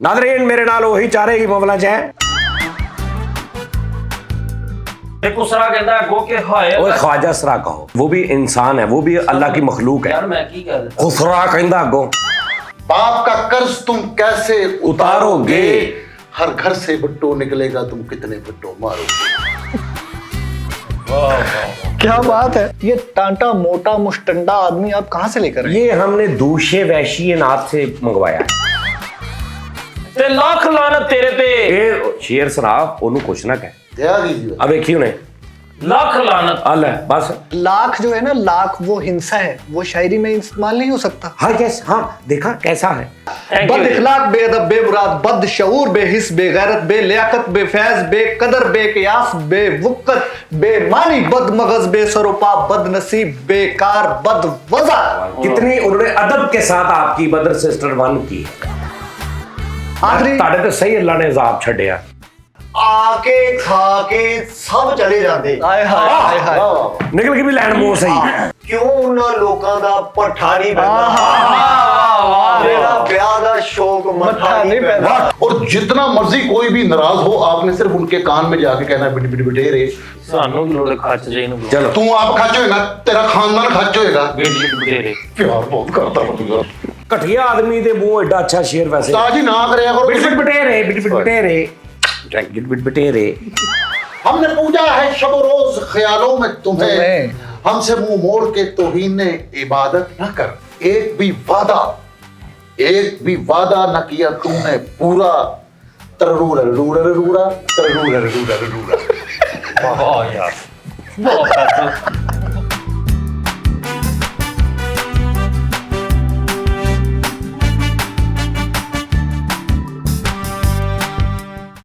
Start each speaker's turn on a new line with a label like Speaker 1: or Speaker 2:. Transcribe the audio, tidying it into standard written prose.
Speaker 1: Nadreen मेरे नाल वही चारे ही मवला च है।
Speaker 2: खुसरा कहता है गो के हाय
Speaker 1: ओए ख्वाजा सरा कहो, वो भी इंसान है, वो भी अल्लाह की मखलूक है।
Speaker 2: यार मैं की कह देता
Speaker 1: खुसरा कहंदा अगो
Speaker 3: बाप का कर्ज तुम कैसे
Speaker 1: उतारोगे,
Speaker 3: हर घर से बट्टो निकलेगा, तुम कितने बट्टो मारोगे।
Speaker 4: क्या बात है। ये टांटा मोटा मुस्टंडा आदमी आप कहाँ से लेकर आए?
Speaker 1: ये हमने दूशे वैशी नाथ से मंगवाया है।
Speaker 2: ते लाख लानत तेरे ते,
Speaker 1: ये शेर सराफ ओनू कुछ ना कह।
Speaker 3: दया कीजिए।
Speaker 1: अब देखिए उन्हें
Speaker 2: लाख लानत।
Speaker 1: अल है बस।
Speaker 4: लाख जो है ना, लाख वो हिंसा है, वो शायरी में इस्तेमाल नहीं हो सकता।
Speaker 1: हाँ कैसे, हाँ देखा कैसा है।
Speaker 4: बद इखलाक, बेअदब, बेमुराद, बद शऊर, बेहिस, बेगैरत, बेलियाकत, बेफैज, बेकदर, बेकयास, बेवुक्कत, बेमानी, बद मगज, बेसरोपा, बद नसीब, बेकार, बद वज़ा।
Speaker 1: कितनी उन्होंने अदब के साथ आपकी बदर सिस्टर वन की।
Speaker 4: आखिरी
Speaker 1: ताड़े तो सही अल्लाह ने अजाब छड़िया।
Speaker 5: आके खा के सब चले जाते।
Speaker 4: हाय हाय हाय हाय।
Speaker 1: निकल के भी लैंड मोह सही।
Speaker 5: क्यों उन्होंने लोगों का पट्ठा नहीं बना, मेरा ब्याह का शौक मत्था नहीं पैदा।
Speaker 3: और जितना मर्जी कोई भी नाराज हो, आपने सिर्फ उनके कान में जाके कहना बिट बिट बिटेरे।
Speaker 2: सानू लोड़े खच जाई नु
Speaker 1: चलो
Speaker 3: तू आप खर्च होएगा, तेरा खानदान खर्च होएगा।
Speaker 2: बेटे
Speaker 3: प्यार बहुत करता बंदा।
Speaker 1: घटिया आदमी दे मुंह एडा अच्छा शेर वैसे।
Speaker 3: ताजी ना करया करो।
Speaker 1: बिट बिट बटेरे, बिट बिट बटेरे, बिट बिट बटेरे।
Speaker 3: हमने पूजा है शब रोज ख्यालों में तुम्हें, हमसे मुंह मोड़ के तौहीन इबादत न कर। एक भी वादा न किया तुमने पूरा। तररूरा रूरा रूरा तररूरा रूरा रूरा।
Speaker 2: वाह यार बहुत